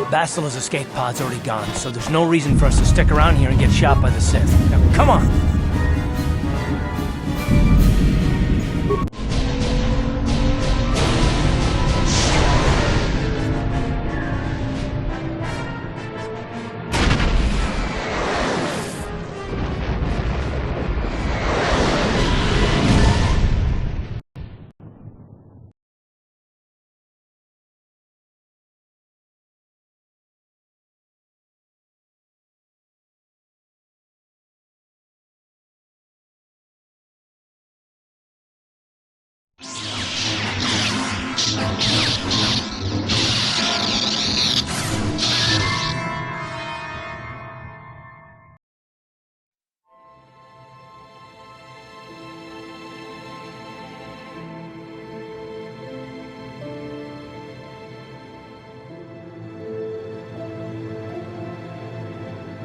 Bastila's escape pod's already gone, so there's no reason for us to stick around here and get shot by the Sith. Now, come on!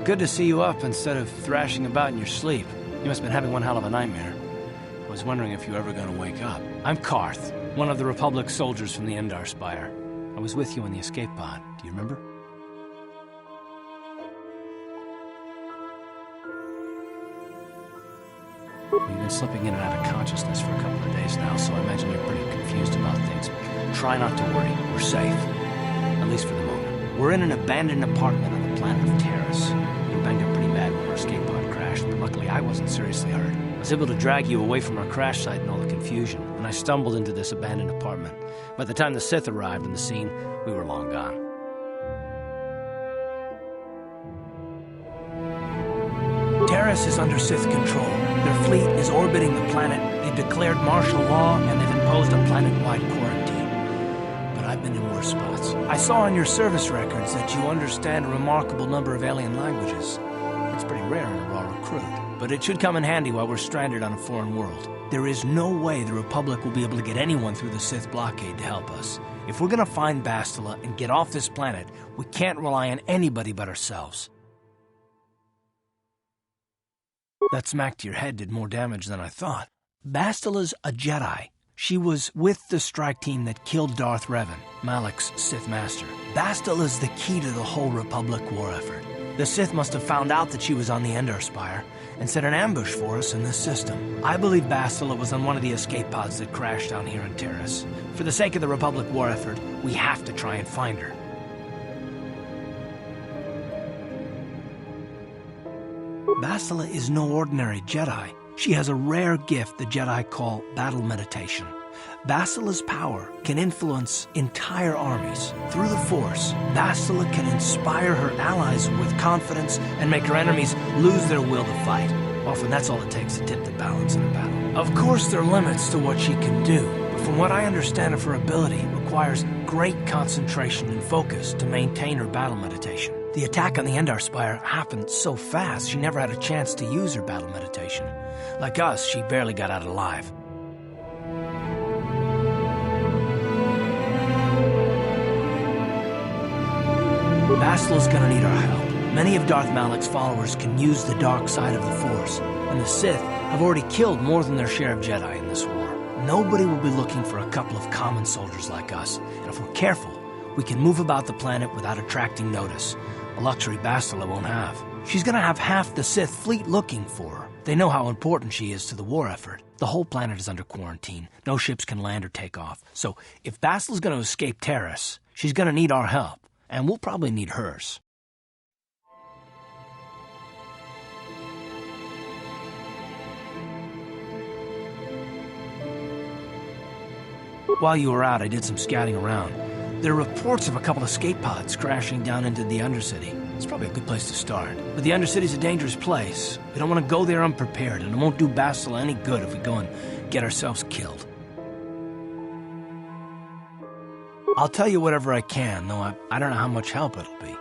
Good to see you up instead of thrashing about in your sleep. You must have been having one hell of a nightmare. I was wondering if you were ever going to wake up. I'm Karth, one of the Republic soldiers from the Endar Spire. I was with you in the escape pod. Do you remember? You've been slipping in and out of consciousness for a couple of days now, so I imagine you're pretty confused about things. Try not to worry. We're safe. At least for the moment. We're in an abandoned apartment on the planet of Terrace. You banged up pretty bad when our escape pod crashed, but luckily I wasn't seriously hurt. I was able to drag you away from our crash site and all the confusion, and I stumbled into this abandoned apartment. By the time the Sith arrived on the scene, we were long gone. Terrace is under Sith control. Their fleet is orbiting the planet. They've declared martial law, and they've imposed a planet-wide quarantine. But I've been in worse spots. I saw on your service records that you understand a remarkable number of alien languages. It's pretty rare in a raw recruit, but it should come in handy while we're stranded on a foreign world. There is no way the Republic will be able to get anyone through the Sith blockade to help us. If we're gonna find Bastila and get off this planet, we can't rely on anybody but ourselves. That smack to your head did more damage than I thought. Bastila's a Jedi. She was with the strike team that killed Darth Revan, Malak's Sith master. Bastila's the key to the whole Republic war effort. The Sith must have found out that she was on the Endar Spire and set an ambush for us in this system. I believe Bastila was on one of the escape pods that crashed down here in Terrace. For the sake of the Republic war effort, we have to try and find her. Bastila is no ordinary Jedi. She has a rare gift the Jedi call battle meditation. Bastila's power can influence entire armies. Through the Force, Bastila can inspire her allies with confidence and make her enemies lose their will to fight. Often that's all it takes to tip the balance in a battle. Of course, there are limits to what she can do, but from what I understand of her ability, it requires great concentration and focus to maintain her battle meditation. The attack on the Endar Spire happened so fast, she never had a chance to use her battle meditation. Like us, she barely got out alive. Bastila's gonna need our help. Many of Darth Malak's followers can use the dark side of the Force, and the Sith have already killed more than their share of Jedi in this war. Nobody will be looking for a couple of common soldiers like us, and if we're careful, we can move about the planet without attracting notice, a luxury Bastila won't have. She's gonna have half the Sith fleet looking for her. They know how important she is to the war effort. The whole planet is under quarantine. No ships can land or take off. So if Bastila's gonna escape Terrace, she's gonna need our help, and we'll probably need hers. While you were out, I did some scouting around. There are reports of a couple of escape pods crashing down into the Undercity. It's probably a good place to start. But the Undercity's a dangerous place. We don't want to go there unprepared, and it won't do Bastila any good if we go and get ourselves killed. I'll tell you whatever I can, though I don't know how much help it'll be.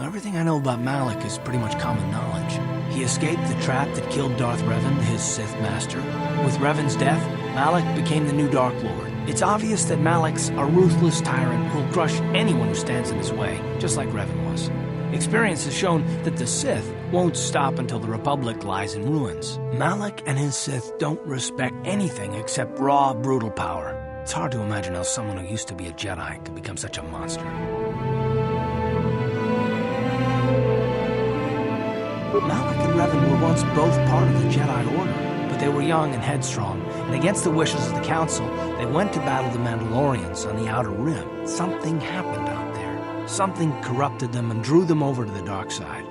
Everything I know about Malak is pretty much common knowledge. He escaped the trap that killed Darth Revan, his Sith master. With Revan's death, Malak became the new Dark Lord. It's obvious that Malak's a ruthless tyrant who'll crush anyone who stands in his way, just like Revan was. Experience has shown that the Sith won't stop until the Republic lies in ruins. Malak and his Sith don't respect anything except raw, brutal power. It's hard to imagine how someone who used to be a Jedi could become such a monster. Malak and Revan were once both part of the Jedi Order, but they were young and headstrong, and against the wishes of the Council, they went to battle the Mandalorians on the Outer Rim. Something happened out there. Something corrupted them and drew them over to the dark side.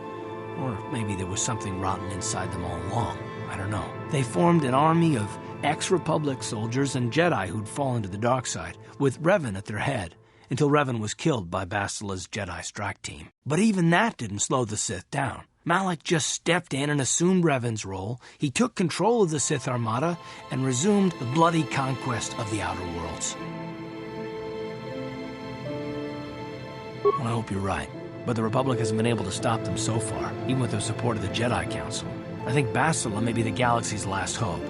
Or maybe there was something rotten inside them all along. I don't know. They formed an army of ex-Republic soldiers and Jedi who'd fallen to the dark side, with Revan at their head, until Revan was killed by Basila's Jedi strike team. But even that didn't slow the Sith down. Malak just stepped in and assumed Revan's role. He took control of the Sith Armada and resumed the bloody conquest of the Outer Worlds. Well, I hope you're right, but the Republic hasn't been able to stop them so far, even with the support of the Jedi Council. I think Basila may be the galaxy's last hope.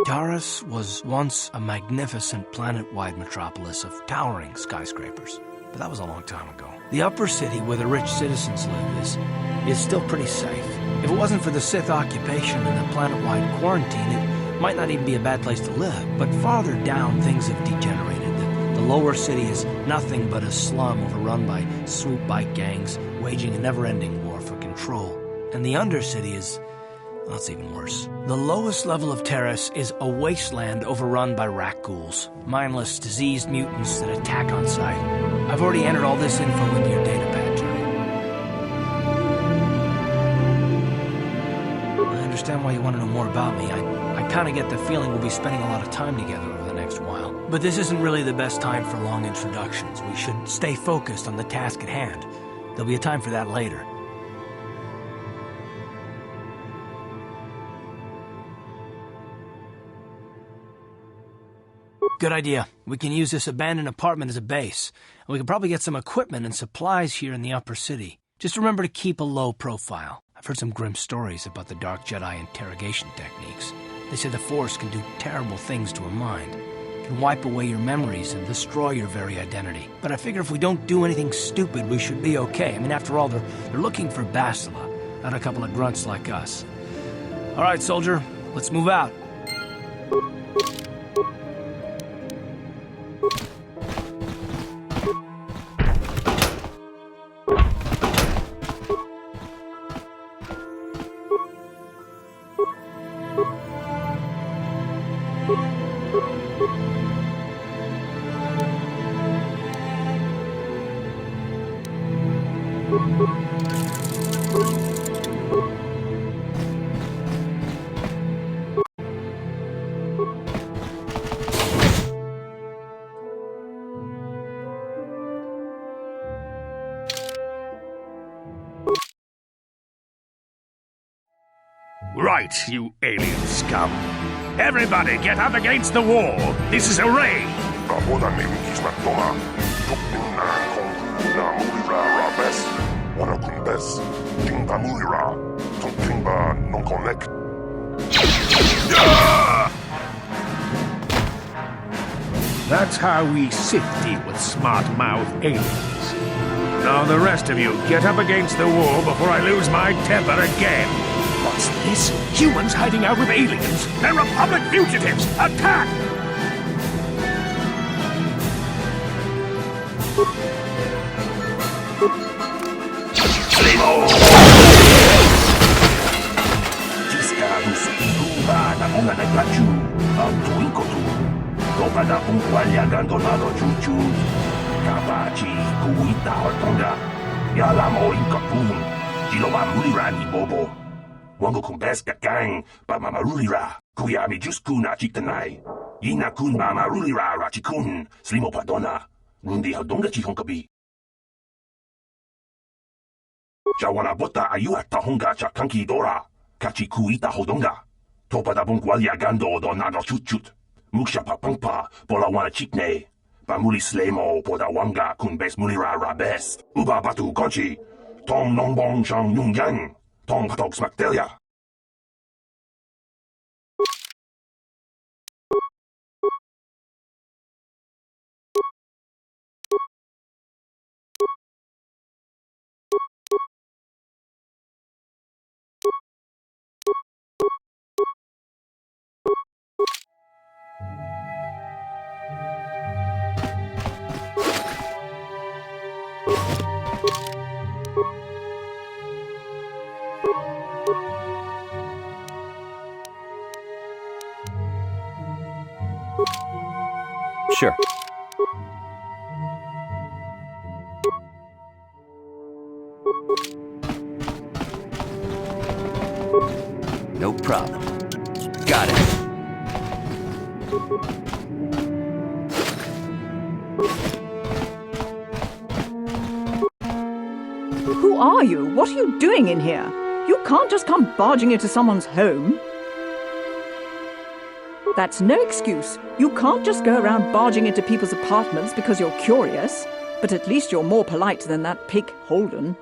Taris was once a magnificent planet-wide metropolis of towering skyscrapers, but that was a long time ago. The upper city where the rich citizens live is still pretty safe. If it wasn't for the Sith occupation and the planet-wide quarantine, it might not even be a bad place to live. But farther down, things have degenerated. The lower city is nothing but a slum overrun by swoop bike gangs, waging a never-ending war for control. And the undercity is... well, it's even worse. The lowest level of Taris is a wasteland overrun by rak-ghouls, mindless, diseased mutants that attack on sight. I've already entered all this info into your datapad, Journey. I understand why you want to know more about me. I kind of get the feeling we'll be spending a lot of time together over the next while. But this isn't really the best time for long introductions. We should stay focused on the task at hand. There'll be a time for that later. Good idea. We can use this abandoned apartment as a base, and we can probably get some equipment and supplies here in the upper city. Just remember to keep a low profile. I've heard some grim stories about the Dark Jedi interrogation techniques. They say the Force can do terrible things to a mind. It can wipe away your memories and destroy your very identity. But I figure if we don't do anything stupid, we should be okay. I mean, after all, they're looking for Basila, not a couple of grunts like us. All right, soldier, let's move out. Right, you alien scum. Everybody get up against the wall. This is a raid. That's how we Sith deal with smart-mouth aliens. Now the rest of you, get up against the wall before I lose my temper again. What's this? Humans hiding out with aliens? They're Republic fugitives! Attack! Slimo! Ciscarus Iruba na mga naglachu ang tuwing KOTOR. Topada kung kwalya gandonado chuchu. Kabachi kuwita hotonga. Yala mo inkapun. Jiloba mulirani bobo. Wango kumbes kakang ba mamarulira. Kuya mi jusku na chitanay. Yina kun ba marulira rachikun. Slimo padona. Rundi hodonga chihonkabi. Jawana bota ayuat tahonga chakanki dora. Kachi kuita hodonga. Topada bungwalia gando donado chutchut. Muksha papangpa pola wana chikne. Pamuli slemo poda wanga kunbes mulira rabes. Uba batu konchi. Tong nongbong shang nungyang. Tong patok smaktelia. Sure. No problem. Got it. Who are you? What are you doing in here? You can't just come barging into someone's home. That's no excuse. You can't just go around barging into people's apartments because you're curious. But at least you're more polite than that pig Holden.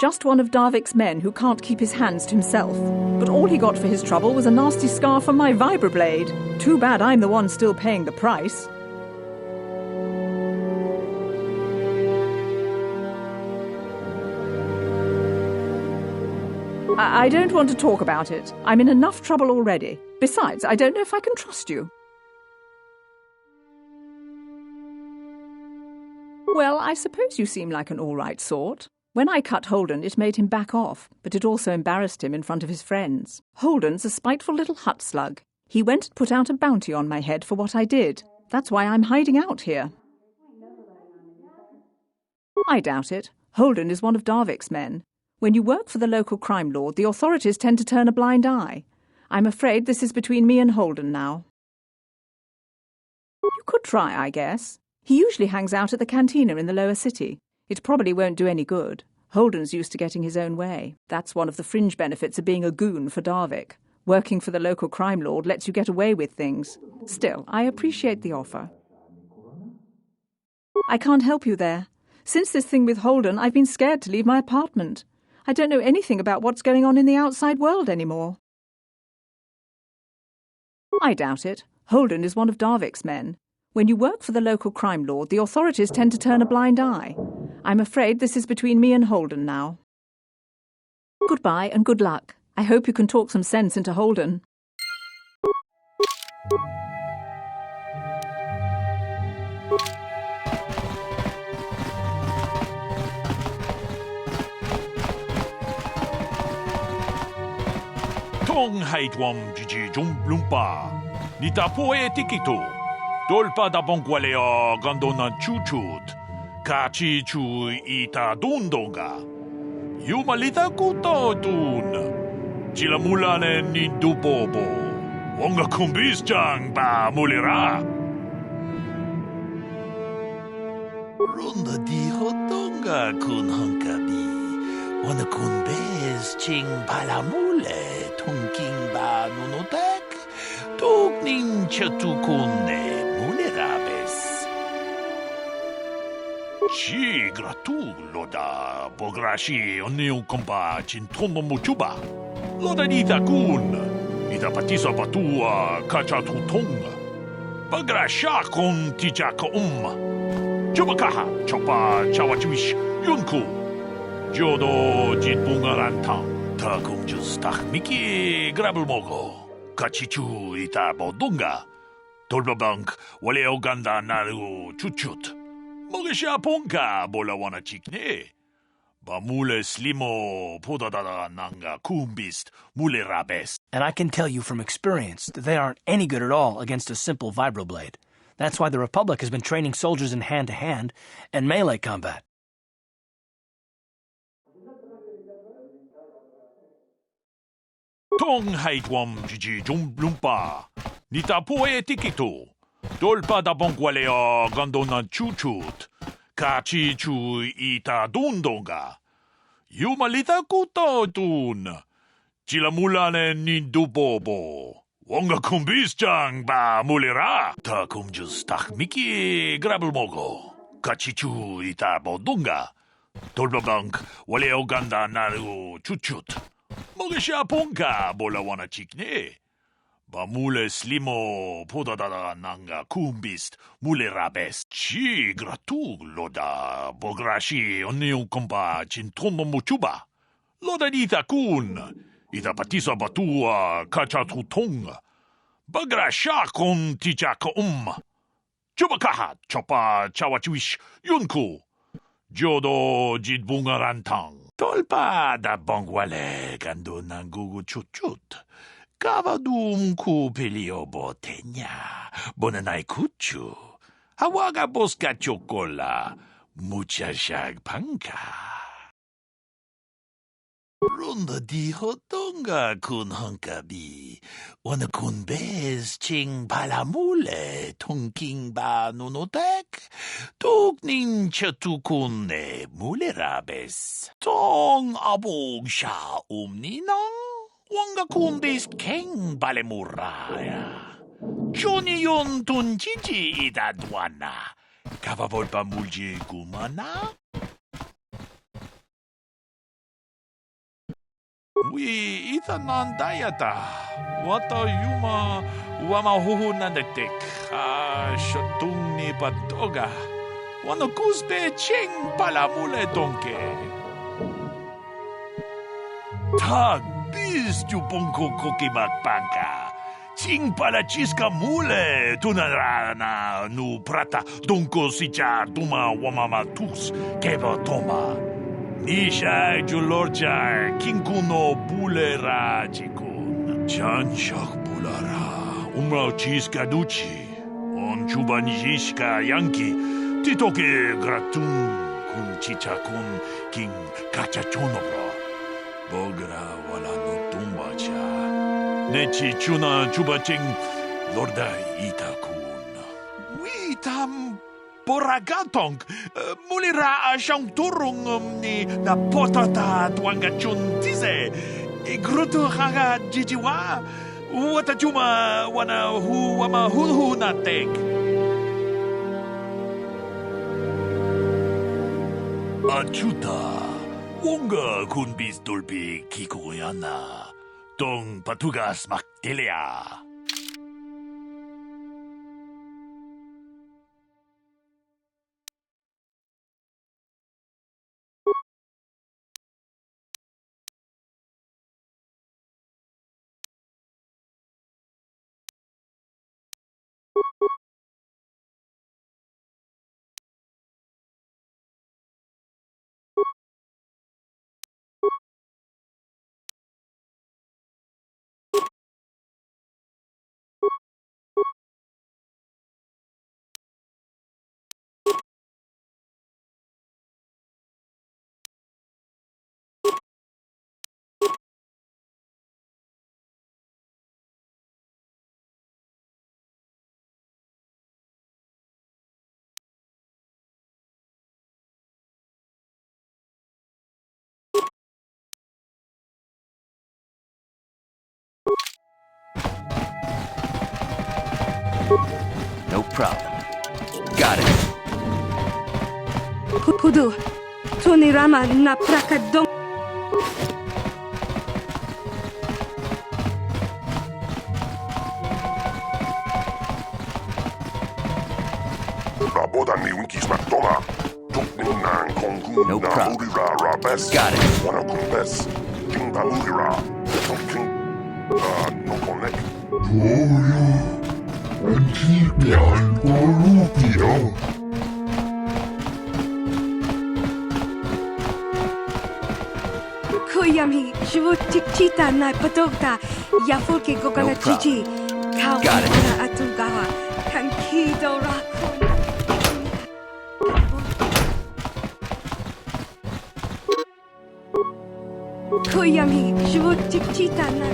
Just one of Darvik's men who can't keep his hands to himself. But all he got for his trouble was a nasty scar from my vibroblade. Too bad I'm the one still paying the price. I don't want to talk about it. I'm in enough trouble already. Besides, I don't know if I can trust you. Well, I suppose you seem like an all-right sort. When I cut Holden, it made him back off, but it also embarrassed him in front of his friends. Holden's a spiteful little hut slug. He went and put out a bounty on my head for what I did. That's why I'm hiding out here. I doubt it. Holden is one of Darvik's men. When you work for the local crime lord, the authorities tend to turn a blind eye. I'm afraid this is between me and Holden now. You could try, I guess. He usually hangs out at the cantina in the lower city. It probably won't do any good. Holden's used to getting his own way. That's one of the fringe benefits of being a goon for Darvik. Working for the local crime lord lets you get away with things. Still, I appreciate the offer. I can't help you there. Since this thing with Holden, I've been scared to leave my apartment. I don't know anything about what's going on in the outside world anymore. I doubt it. Holden is one of Darvik's men. When you work for the local crime lord, the authorities tend to turn a blind eye. I'm afraid this is between me and Holden now. Goodbye and good luck. I hope you can talk some sense into Holden. Tong haitwam jiji lumpa. Nita poe tikito. Dolpa da bongwaleo gondona chuchut. Kachi chu ita dundonga. Yumalita kuto dun. Chilamulane ni dubobo. Wonga kumbis jang ba mulira. Runda di hotonga kun hankabi. Wana kun bez ching palamule. Tunking ba nunotek. Tugning chatukunde mulerabes. Chi gratu loda bograshi oniu kompa chintono muchuba. Loda nita kun. Nita patisa patua kachatutonga. Bagrasha kon tijaka Chubakaha chopa chawachiwish yunku. Jodo jitbungarantang. Takum justach miki grabulmogo. Kachichu ita bodunga. Tolbabank wale oganda naru chuchut. Mogesha ponka bola wana chikne. Bamule slimo podadada nanga kumbist mule rabes. And I can tell you from experience that they aren't any good at all against a simple vibroblade. That's why the Republic has been training soldiers in hand-to-hand and melee combat. Tong haitwam jiji lumpa. Nita poe tikito. Dolpa da bongwaleo gondona chuchut. Kachi chu ita dundonga. Yumalita kuto dun. Chilamulane ni dubobo. Wonga kumbis jang ba mulira. Takum justach miki grabulmogo. Kachichu ita bodunga. Tolbabank wale oganda naru chuchut. Mogesha ponka bola wana chikne. Bamule slimo podadada nanga kumbist mule rabes. Chi gratu loda bograshi oniu kompa chintono muchuba. Loda nita kun. Ita patisa batua kacha tutonga. Bagra sha kon tijaka Chubakahat chopa chawachiwish yunku. Jodo jidbungarantang. Tolpa da bongwale gando nangugu chuchut. Kavadum ku pelio botenya. Bonanai kuchu. Hawaga boska chokola. Mucha shag panka. Ronda di hotonga kun hankabi. Wana kun bez ching palamule tongking ba nunotek. Tuk nin chatukun ne mulerabes. Tong abog sha ninang. Wanga kun bez keng balemuraya. Johnny yon tun chichi idadwana. Kavavolpa mulje kumana. We itanan dayata. Wata yuma wama huhunandek. Shotung ni patoga. Wano kuspe ching palamule donke. Tag bis jupongko kokimakpanka. Ching pala chiska mule tunarana nu prata donko sicha tuma wamamatus keva toma. Nisha julorja kinkuno bulera chikun. Chanchak bulara. Umrao chiska duchi. On chubanishka yanki. Titoke gratun kun chichakun king kachachonobra. Bogra wala no tumbacha. Nechi chuna chubaching lorda itakun. Witam Boragatong, mulira siyang turong ni na potata tuanga chuntize. Igruto haga jijiwa, watajuma wana wama hulhu natek. Achuta, wonga kun bis dolpi kikoyana, tong patugas maktelia. No problem. Got it. Hudu, Tonirama na prakadong. Raboda ni winkis matoma. Tukning nang kongkun No na problem. mulira rabes. Got it. Wana kumbes. King palulira. King no connect. Kuyami, Shivutikita na patokta, Yafuki Gogala problem. Chichi, Got it. Kawara Atugawa, Kankido Raku. Kuyami, Shivutikita na.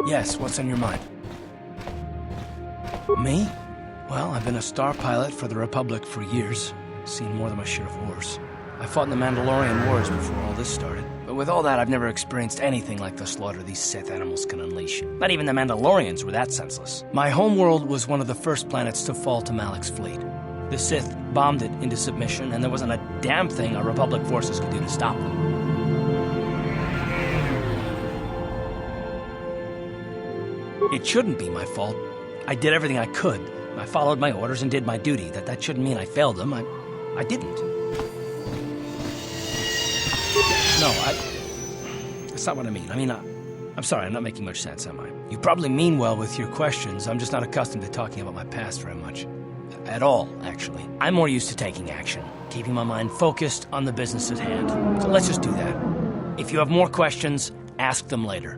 Yes, what's on your mind? Me? Well, I've been a star pilot for the Republic for years. Seen more than my share of wars. I fought in the Mandalorian Wars before all this started. But with all that, I've never experienced anything like the slaughter these Sith animals can unleash. Not even the Mandalorians were that senseless. My homeworld was one of the first planets to fall to Malak's fleet. The Sith bombed it into submission, and there wasn't a damn thing our Republic forces could do to stop them. It shouldn't be my fault. I did everything I could. I followed my orders and did my duty. That shouldn't mean I failed them. I didn't. No, that's not what I mean. I'm sorry, I'm not making much sense, am I? You probably mean well with your questions. I'm just not accustomed to talking about my past very much. At all, actually. I'm more used to taking action, keeping my mind focused on the business at hand. So let's just do that. If you have more questions, ask them later.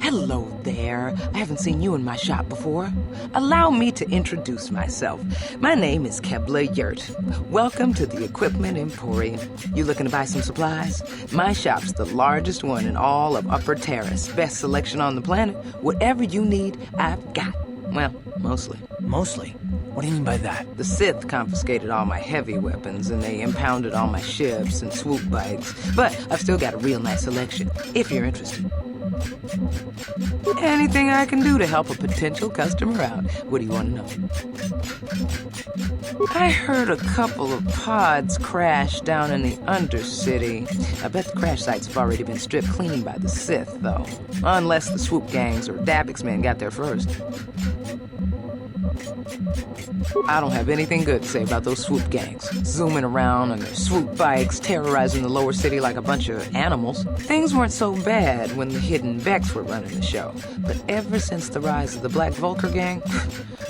Hello there. I haven't seen you in my shop before. Allow me to introduce myself. My name is Kebla Yurt. Welcome to the Equipment Emporium. You looking to buy some supplies? My shop's the largest one in all of Upper Terrace. Best selection on the planet. Whatever you need, I've got. Well, mostly. Mostly? What do you mean by that? The Sith confiscated all my heavy weapons, and they impounded all my ships and swoop bikes. But I've still got a real nice selection, if you're interested. Anything I can do to help a potential customer out. What do you want to know? I heard a couple of pods crash down in the Undercity. I bet the crash sites have already been stripped clean by the Sith, though. Unless the swoop gangs or Davix men got there first. I don't have anything good to say about those swoop gangs. Zooming around on their swoop bikes, terrorizing the lower city like a bunch of animals. Things weren't so bad when the hidden Vex were running the show. But ever since the rise of the Black Vulcar gang,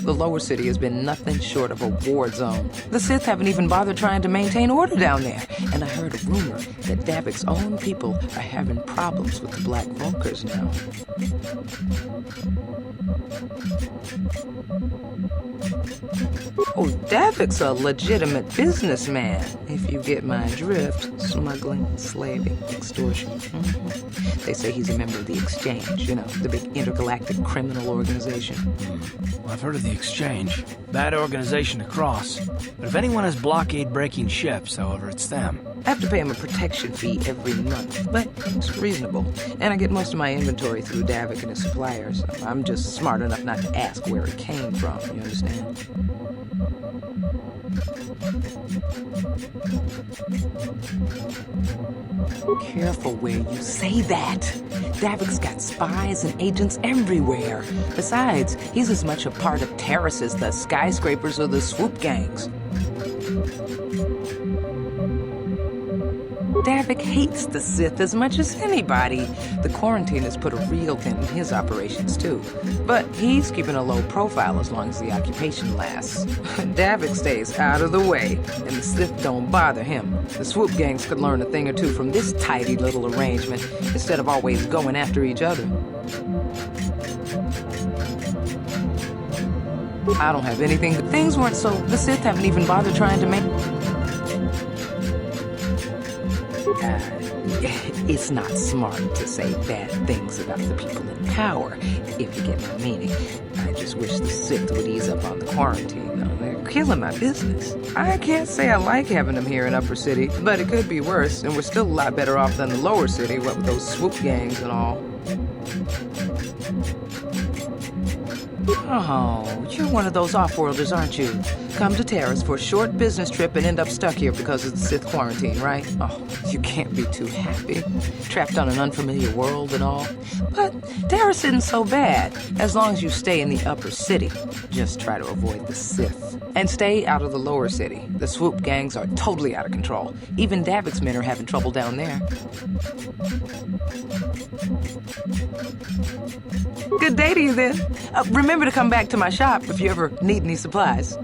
the lower city has been nothing short of a war zone. The Sith haven't even bothered trying to maintain order down there. And I heard a rumor that Davix's own people are having problems with the Black Vulcars now. Oh, Davix's a legitimate businessman, if you get my drift. Smuggling, slaving, extortion. They say he's a member of the Exchange, you know, the big intergalactic criminal organization. Well, I've heard of the Exchange. Bad organization to cross. But if anyone has blockade-breaking ships, however, it's them. I have to pay him a protection fee every month, but it's reasonable. And I get most of my inventory through Davik and his suppliers. I'm just smart enough not to ask where it came from, you understand? Careful where you say that. Davik's got spies and agents everywhere. Besides, he's as much a part of Terrace as the skyscrapers or the swoop gangs. Davik hates the Sith as much as anybody. The quarantine has put a real dent in his operations, too. But he's keeping a low profile as long as the occupation lasts. Davik stays out of the way, and the Sith don't bother him. The swoop gangs could learn a thing or two from this tidy little arrangement, instead of always going after each other. I don't have anything. Things weren't so... The Sith haven't even bothered trying to make... It's not smart to say bad things about the people in power, if you get my meaning. I just wish the Sith would ease up on the quarantine, though. They're killing my business. I can't say I like having them here in Upper City, but it could be worse, and we're still a lot better off than the Lower City, what with those swoop gangs and all. Oh, you're one of those off-worlders, aren't you? Come to Terrace for a short business trip and end up stuck here because of the Sith quarantine, right? Oh, you can't be too happy. Trapped on an unfamiliar world and all. But Terrace isn't so bad, as long as you stay in the Upper City. Just try to avoid the Sith. And stay out of the Lower City. The swoop gangs are totally out of control. Even Davik's men are having trouble down there. Good day to you, then. Remember to come back to my shop if you ever need any supplies.